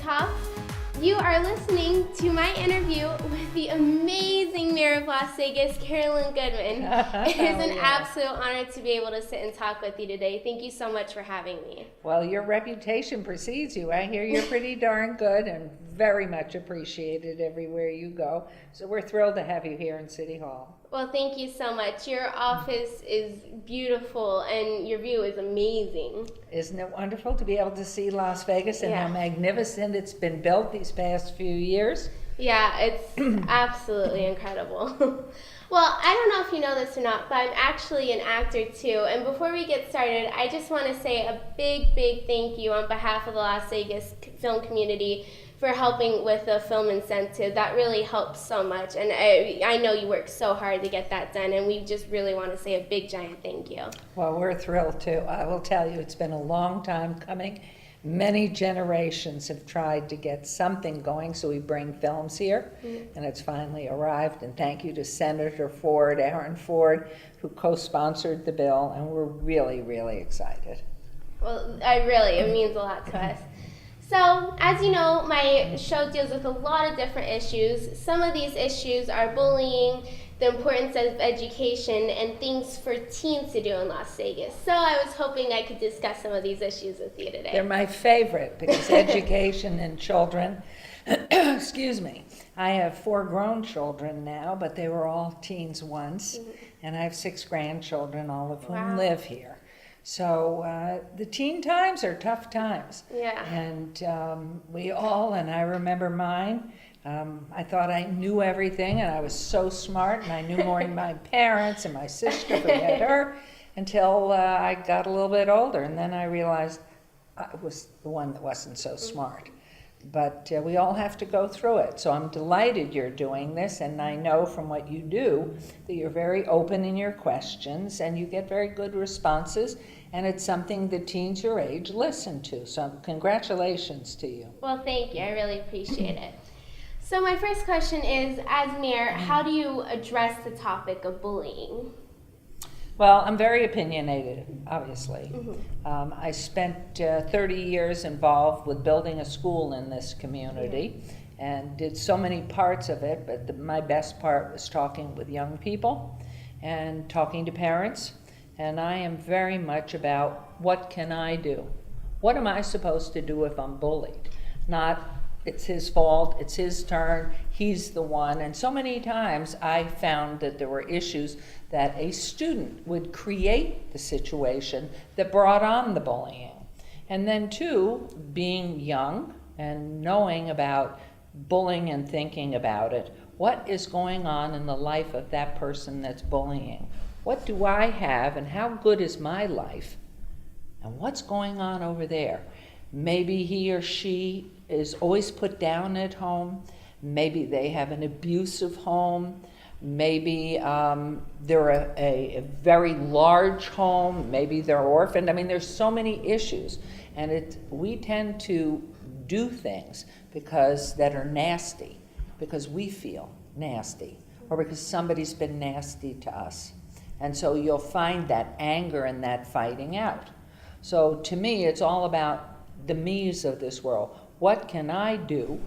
Top. You are listening to my interview with the amazing Mayor of Las Vegas, Carolyn Goodman. It is an absolute honor to be able to sit and talk with you today. Thank you so much for having me. Well, your reputation precedes you. I hear you're pretty darn good and very much appreciated everywhere you go. So we're thrilled to have you here in City Hall. Well, thank you so much. Your office is beautiful and your view is amazing. Isn't it wonderful to be able to see Las Vegas and how magnificent it's been built these past few years? Yeah, it's absolutely incredible. Well, I don't know if you know this or not, but I'm actually an actor too. And before we get started, I just want to say a big, big thank you on behalf of the Las Vegas film community for helping with the film incentive. That really helps so much. And I know you worked so hard to get that done, and we just really want to say a big, giant thank you. Well, we're thrilled too. I will tell you, it's been a long time coming. Many generations have tried to get something going, so we bring films here, and it's finally arrived. And thank you to Senator Ford, Aaron Ford, who co-sponsored the bill, and we're really, really excited. Well, it means a lot to us. So, as you know, my show deals with a lot of different issues. Some of these issues are bullying, the importance of education, and things for teens to do in Las Vegas. So I was hoping I could discuss some of these issues with you today. They're my favorite because education and children, excuse me, I have 4 grown children now, but they were all teens once, and I have 6 grandchildren, all of whom live here. So the teen times are tough times. Yeah. And we all, and I remember mine, I thought I knew everything and I was so smart and I knew more than my parents and my sister who had her until I got a little bit older, and then I realized I was the one that wasn't so smart. But we all have to go through it. So I'm delighted you're doing this, and I know from what you do that you're very open in your questions and you get very good responses, and it's something that teens your age listen to. So congratulations to you. Well, thank you. I really appreciate it. So my first question is, as mayor, how do you address the topic of bullying? Well, I'm very opinionated, obviously. I spent 30 years involved with building a school in this community and did so many parts of it, but my best part was talking with young people and talking to parents. And I am very much about, what can I do? What am I supposed to do if I'm bullied? Not, it's his fault, it's his turn, he's the one. And so many times I found that there were issues that a student would create the situation that brought on the bullying. And then too, being young and knowing about bullying and thinking about it, what is going on in the life of that person that's bullying? What do I have and how good is my life? And what's going on over there? Maybe he or she is always put down at home. Maybe they have an abusive home. Maybe they're a very large home. Maybe they're orphaned. I mean, there's so many issues. And we tend to do things that are nasty, because we feel nasty, or because somebody's been nasty to us. And so you'll find that anger and that fighting out. So to me, it's all about the me's of this world. What can I do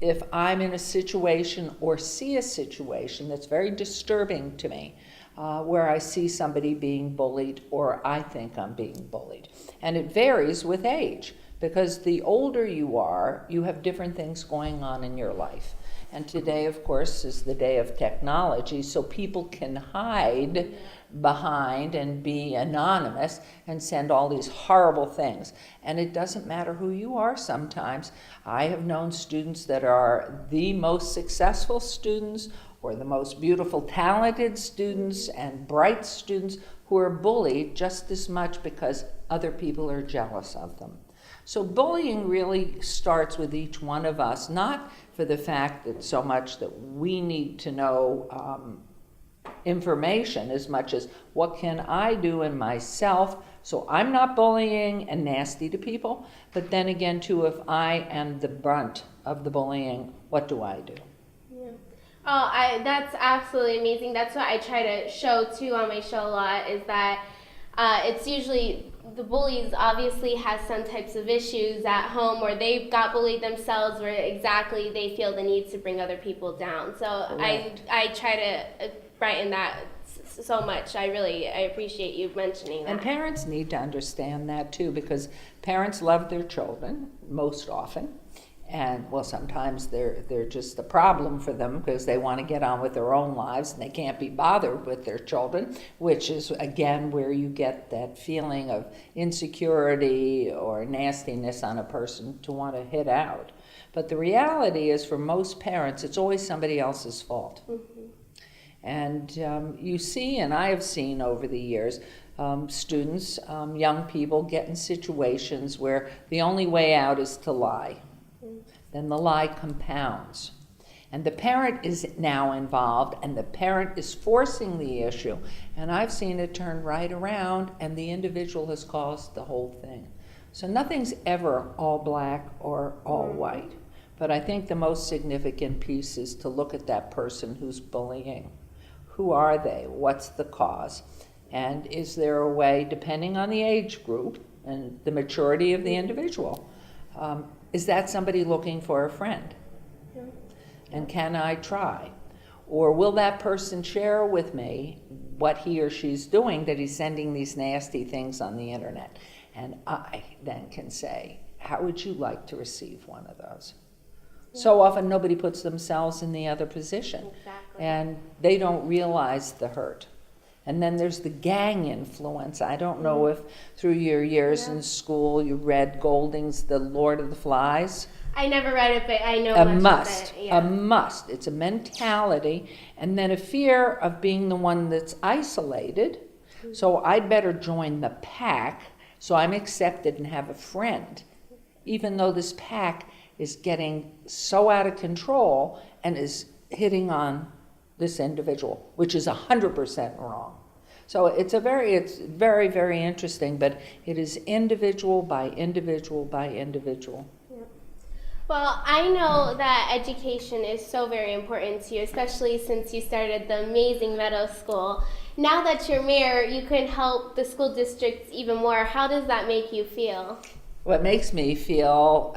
if I'm in a situation or see a situation that's very disturbing to me, where I see somebody being bullied or I think I'm being bullied? And it varies with age, because the older you are, you have different things going on in your life. And today, of course, is the day of technology, so people can hide behind and be anonymous and send all these horrible things. And it doesn't matter who you are sometimes. I have known students that are the most successful students or the most beautiful, talented students and bright students who are bullied just as much because other people are jealous of them. So bullying really starts with each one of us, not for the fact that so much that we need to know information as much as what can I do in myself so I'm not bullying and nasty to people. But then again too, if I am the brunt of the bullying, what do I do? Oh, that's absolutely amazing. That's what I try to show too on my show a lot, is that it's usually the bullies obviously has some types of issues at home, or they've got bullied themselves, where exactly they feel the need to bring other people down. So I try to brighten that so much. I appreciate you mentioning that. And parents need to understand that too, because parents love their children most often. And well, sometimes they're just a problem for them because they want to get on with their own lives and they can't be bothered with their children, which is again where you get that feeling of insecurity or nastiness on a person to want to hit out. But the reality is, for most parents, it's always somebody else's fault. Mm-hmm. And you see, and I have seen over the years, students, young people get in situations where the only way out is to lie. Then the lie compounds. And the parent is now involved, and the parent is forcing the issue. And I've seen it turn right around, and the individual has caused the whole thing. So nothing's ever all black or all white. But I think the most significant piece is to look at that person who's bullying. Who are they? What's the cause? And is there a way, depending on the age group and the maturity of the individual, is that somebody looking for a friend? Yeah. And can I try? Or will that person share with me what he or she's doing, that he's sending these nasty things on the internet? And I then can say, how would you like to receive one of those? Yeah. So often nobody puts themselves in the other position. Exactly. And they don't realize the hurt. And then there's the gang influence. I don't know if through your years in school you read Golding's The Lord of the Flies. I never read it, but I know much of it. Yeah. A must. It's a mentality, and then a fear of being the one that's isolated. Mm-hmm. So I'd better join the pack so I'm accepted and have a friend, even though this pack is getting so out of control and is hitting on this individual, which is 100% wrong. So it's very, very interesting, but it is individual by individual by individual. Yep. Well, I know that education is so very important to you, especially since you started the amazing Meadow School. Now that you're mayor, you can help the school districts even more. How does that make you feel? What makes me feel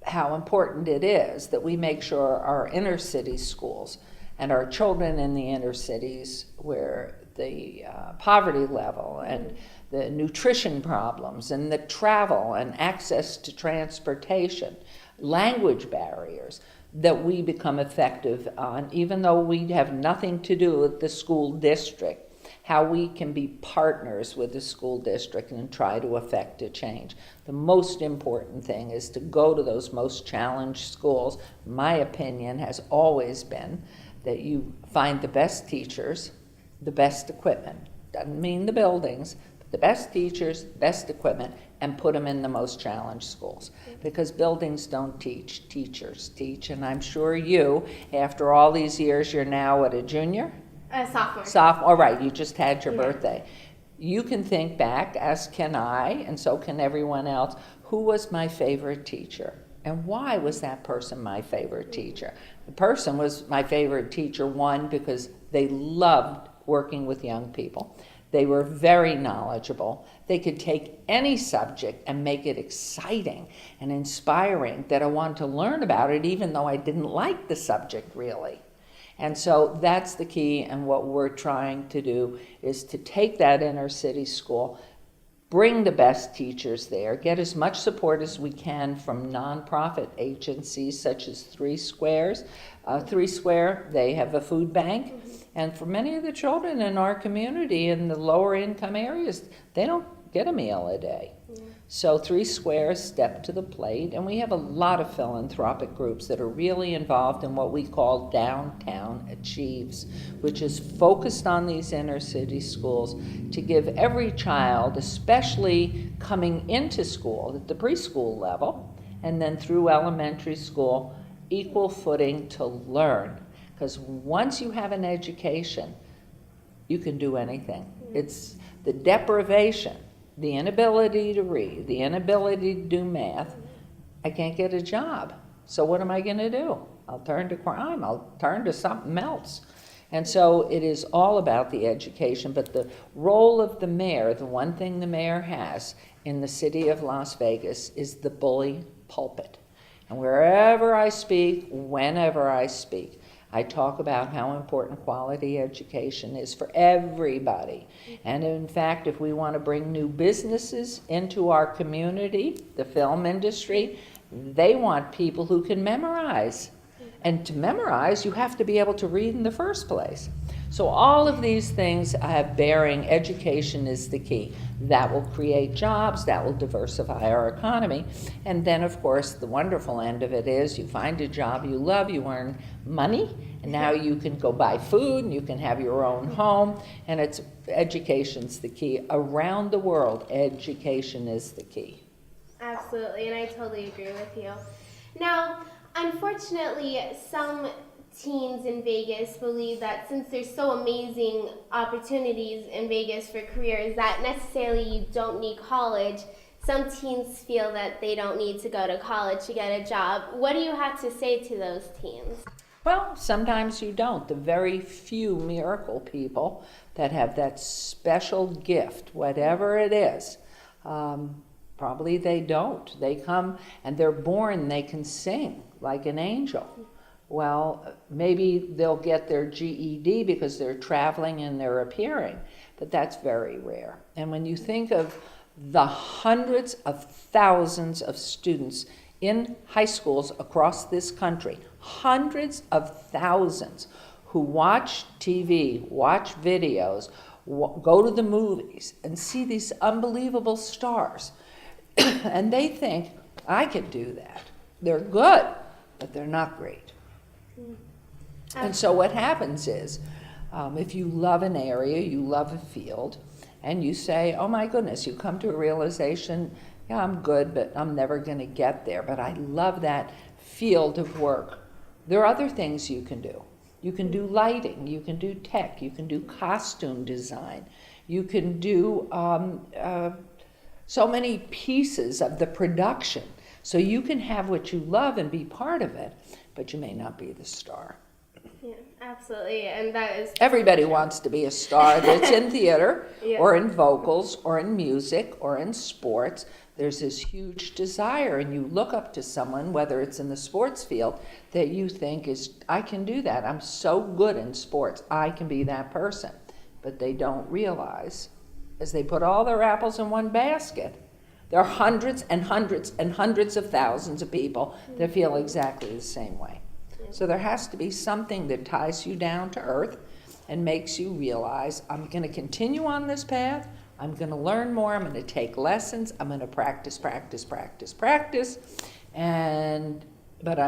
how important it is that we make sure our inner city schools and our children in the inner cities, where the poverty level and the nutrition problems and the travel and access to transportation, language barriers, that we become effective on, even though we have nothing to do with the school district, how we can be partners with the school district and try to affect a change. The most important thing is to go to those most challenged schools. My opinion has always been that you find the best teachers, the best equipment. Doesn't mean the buildings, but the best teachers, best equipment, and put them in the most challenged schools. Because buildings don't teach, teachers teach. And I'm sure you, after all these years, you're now a junior? Sophomore. Sophomore, right, you just had your birthday. You can think back, as can I, and so can everyone else, who was my favorite teacher? And why was that person my favorite teacher? The person was my favorite teacher, one, because they loved working with young people. They were very knowledgeable. They could take any subject and make it exciting and inspiring, that I wanted to learn about it even though I didn't like the subject really. And so that's the key, and what we're trying to do is to take that inner city school, bring the best teachers there, get as much support as we can from nonprofit agencies such as Three Squares. Three Square, they have a food bank, and for many of the children in our community in the lower income areas, they don't get a meal a day. So Three Squares stepped to the plate, and we have a lot of philanthropic groups that are really involved in what we call Downtown Achieves, which is focused on these inner city schools to give every child, especially coming into school at the preschool level and then through elementary school, equal footing to learn. Because once you have an education, you can do anything. It's the deprivation, the inability to read, the inability to do math. I can't get a job. So what am I going to do? I'll turn to crime. I'll turn to something else. And so it is all about the education, but the role of the mayor, the one thing the mayor has in the city of Las Vegas is the bully pulpit. And wherever I speak, whenever I speak, I talk about how important quality education is for everybody. And in fact, if we want to bring new businesses into our community, the film industry, they want people who can memorize. And to memorize, you have to be able to read in the first place. So all of these things have bearing. Education is the key. That will create jobs, that will diversify our economy. And then, of course, the wonderful end of it is you find a job you love, you earn money, and now you can go buy food, and you can have your own home, and education's the key. Around the world, education is the key. Absolutely, and I totally agree with you. Now, unfortunately, some teens in Vegas believe that since there's so amazing opportunities in Vegas for careers that necessarily you don't need college, some teens feel that they don't need to go to college to get a job. What do you have to say to those teens? Well, sometimes you don't. The very few miracle people that have that special gift, whatever it is, probably they don't. They come and they're born, they can sing like an angel. Well, maybe they'll get their GED because they're traveling and they're appearing, but that's very rare. And when you think of the hundreds of thousands of students in high schools across this country, hundreds of thousands who watch TV, watch videos, go to the movies and see these unbelievable stars, and they think, I could do that. They're good, but they're not great. And so what happens is, if you love an area, you love a field, and you say, oh my goodness, you come to a realization, yeah, I'm good, but I'm never going to get there, but I love that field of work. There are other things you can do. You can do lighting, you can do tech, you can do costume design, you can do so many pieces of the production. So you can have what you love and be part of it, but you may not be the star. Yeah, absolutely, and that is... Everybody wants to be a star that's in theater, Yeah. or in vocals, or in music, or in sports. There's this huge desire, and you look up to someone, whether it's in the sports field, that you think is, I can do that. I'm so good in sports. I can be that person. But they don't realize, as they put all their apples in one basket, there are hundreds and hundreds and hundreds of thousands of people that feel exactly the same way. So there has to be something that ties you down to earth and makes you realize, I'm going to continue on this path, I'm going to learn more, I'm going to take lessons, I'm going to practice, but I'm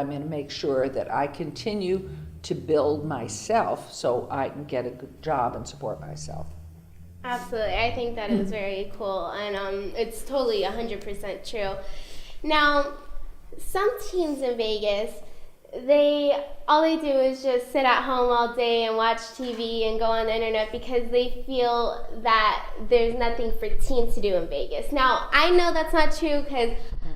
going to make sure that I continue to build myself so I can get a good job and support myself. Absolutely. I think that is very cool, and it's totally 100% true. Now, some teens in Vegas, all they do is just sit at home all day and watch TV and go on the internet because they feel that there's nothing for teens to do in Vegas. Now, I know that's not true because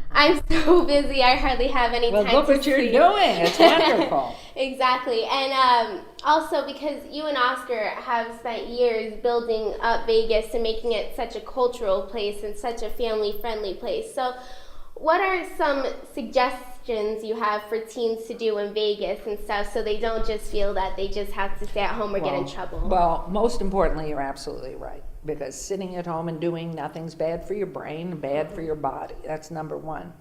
I'm so busy, I hardly have any time to Well, look what you're doing. It's wonderful. Exactly. And also because you and Oscar have spent years building up Vegas and making it such a cultural place and such a family-friendly place. So what are some suggestions you have for teens to do in Vegas and stuff so they don't just feel that they just have to stay at home or get in trouble? Well, most importantly, you're absolutely right. Because sitting at home and doing nothing's bad for your brain and bad for your body. That's number one.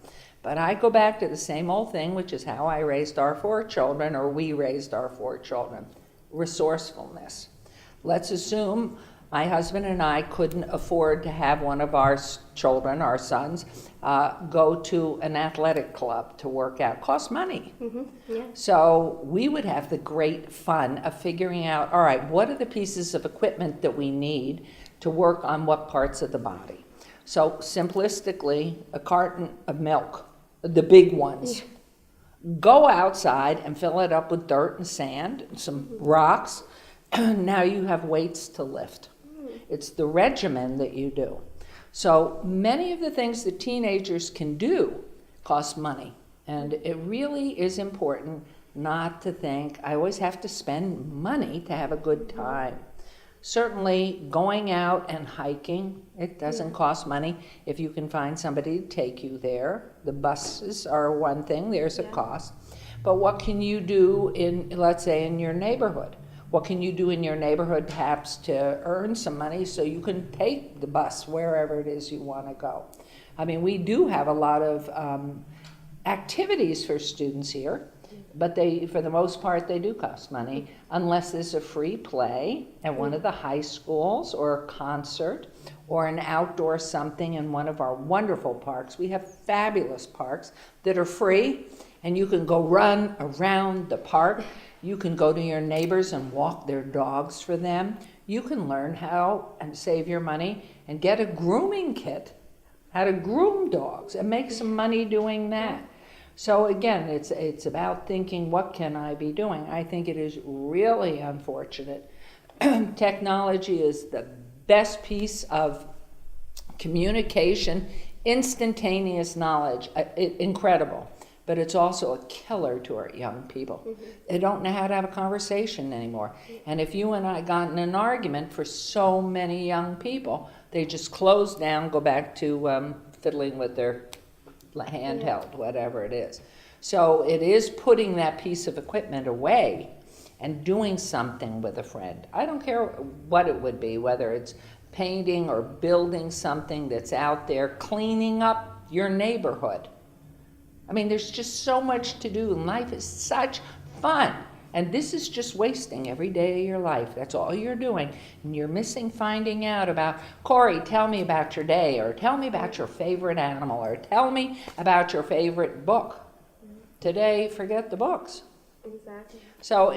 But I go back to the same old thing, which is how I raised our 4 children, or we raised our 4 children. Resourcefulness. Let's assume my husband and I couldn't afford to have one of our children, our sons, go to an athletic club to work out. It costs money. Mm-hmm. Yeah. So we would have the great fun of figuring out, all right, what are the pieces of equipment that we need to work on what parts of the body? So simplistically, a carton of milk, the big ones. Yeah. Go outside and fill it up with dirt and sand and some rocks. Now you have weights to lift. It's the regimen that you do. So many of the things that teenagers can do cost money. And it really is important not to think I always have to spend money to have a good time. Certainly going out and hiking, it doesn't cost money if you can find somebody to take you there. The buses are one thing, there's a cost. But what can you do in, let's say, in your neighborhood? What can you do in your neighborhood perhaps to earn some money so you can take the bus wherever it is you want to go? I mean, we do have a lot of activities for students here, but they, for the most part, they do cost money, unless there's a free play at one of the high schools, or a concert, or an outdoor something in one of our wonderful parks. We have fabulous parks that are free, and you can go run around the park. You can go to your neighbors and walk their dogs for them. You can learn how and save your money and get a grooming kit, how to groom dogs, and make some money doing that. So again, it's about thinking, what can I be doing? I think it is really unfortunate. Technology is the best piece of communication, instantaneous knowledge, incredible. But it's also a killer to our young people. They don't know how to have a conversation anymore. And if you and I got in an argument, for so many young people, they just close down, go back to fiddling with their handheld, whatever it is. So it is putting that piece of equipment away and doing something with a friend. I don't care what it would be, whether it's painting or building something that's out there, cleaning up your neighborhood. I mean, there's just so much to do, and life is such fun. And this is just wasting every day of your life. That's all you're doing. And you're missing finding out about, Corey, tell me about your day, or tell me about your favorite animal, or tell me about your favorite book. Today, forget the books. Exactly. So,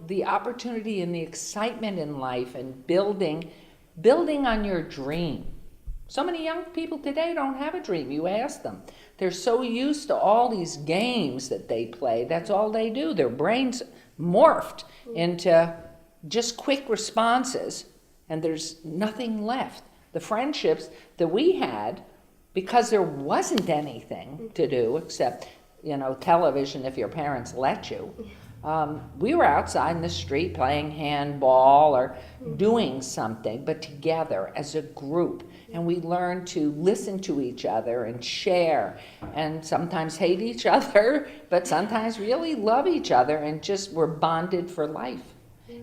the opportunity and the excitement in life, and building on your dream. So many young people today don't have a dream. You ask them. They're so used to all these games that they play. That's all they do. Their brains morphed into just quick responses, and there's nothing left. The friendships that we had, because there wasn't anything to do except, television if your parents let you. We were outside in the street playing handball or doing something, but together as a group. And we learned to listen to each other and share, and sometimes hate each other, but sometimes really love each other, and just were bonded for life.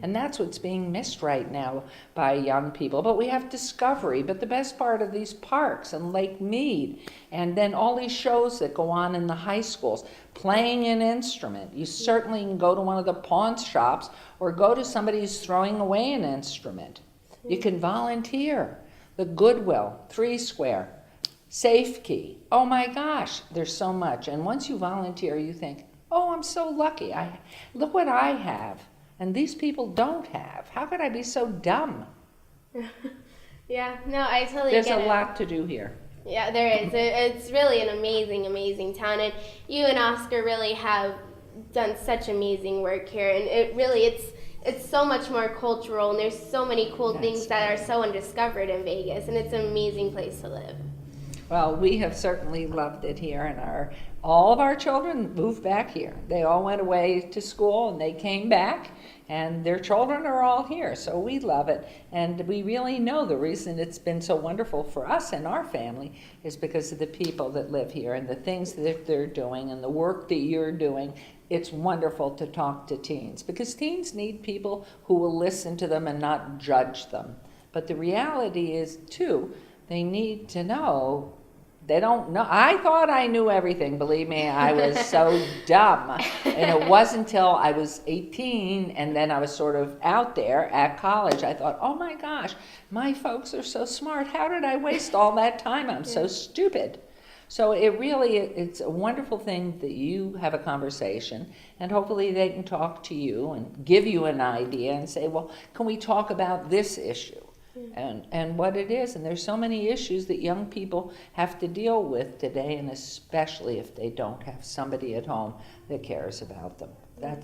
And that's what's being missed right now by young people. But we have Discovery, but the best part of these parks and Lake Mead, and then all these shows that go on in the high schools, playing an instrument. You certainly can go to one of the pawn shops or go to somebody who's throwing away an instrument. You can volunteer. The Goodwill, 3 Square, Safe Key. Oh my gosh, there's so much. And once you volunteer, you think, oh, I'm so lucky. Look what I have. And these people don't have. How could I be so dumb? Yeah, no, I totally There's get it. There's a lot to do here. Yeah, there is. It's really an amazing, amazing town. And you and Oscar really have done such amazing work here. And it's so much more cultural, and there's so many cool things that are so undiscovered in Vegas, and it's an amazing place to live. Well, we have certainly loved it here, and all of our children moved back here. They all went away to school, and they came back, and their children are all here, so we love it. And we really know the reason it's been so wonderful for us and our family is because of the people that live here and the things that they're doing and the work that you're doing. It's wonderful to talk to teens, because teens need people who will listen to them and not judge them. But the reality is, too, they need to know. They don't know. I thought I knew everything. Believe me, I was so dumb. And it wasn't until I was 18 and then I was sort of out there at college, I thought, oh my gosh, my folks are so smart. How did I waste all that time? I'm so stupid. So it's a wonderful thing that you have a conversation, and hopefully they can talk to you and give you an idea and say, well, can we talk about this issue? And what it is. And there's so many issues that young people have to deal with today, and especially if they don't have somebody at home that cares about them.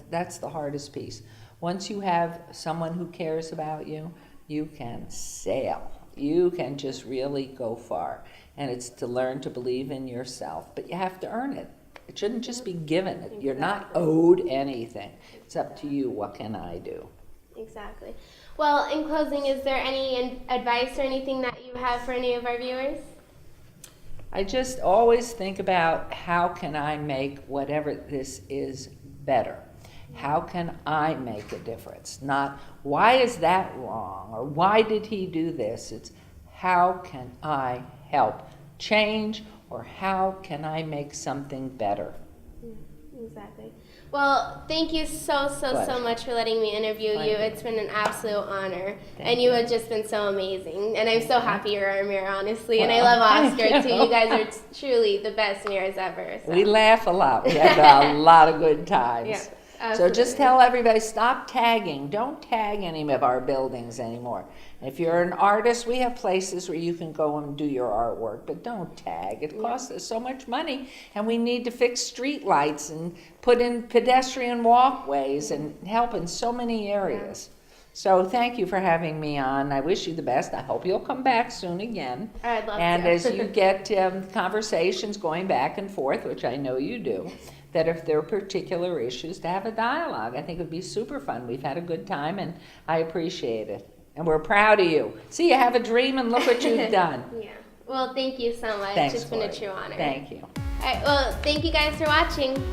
That's the hardest piece. Once you have someone who cares about you, you can sail. You can just really go far. And it's to learn to believe in yourself, but you have to earn it. It shouldn't just be given. You're not owed anything. It's up to you. What can I do? Exactly. Well, in closing, is there any advice or anything that you have for any of our viewers? I just always think about how can I make whatever this is better? How can I make a difference? Not why is that wrong or why did he do this? It's how can I help change or how can I make something better? Exactly. Well, thank you so much for letting me interview you. It's been an absolute honor. And you have just been so amazing. And I'm so happy you're our mayor, honestly. And I love Oscar, too. You guys are truly the best mayors ever. So. We laugh a lot. We have a lot of good times. Yeah, so just tell everybody, stop tagging. Don't tag any of our buildings anymore. If you're an artist, we have places where you can go and do your artwork, but don't tag. It costs us so much money, and we need to fix street lights and put in pedestrian walkways and help in so many areas. So thank you for having me on. I wish you the best. I hope you'll come back soon again. I'd love and to. as you get conversations going back and forth, which I know you do, that if there are particular issues, to have a dialogue. I think it would be super fun. We've had a good time, and I appreciate it. And we're proud of you. See, you have a dream, and look what you've done. Yeah. Well, thank you so much. Thanks, it's been a true honor. Thank you. All right. Well, thank you guys for watching.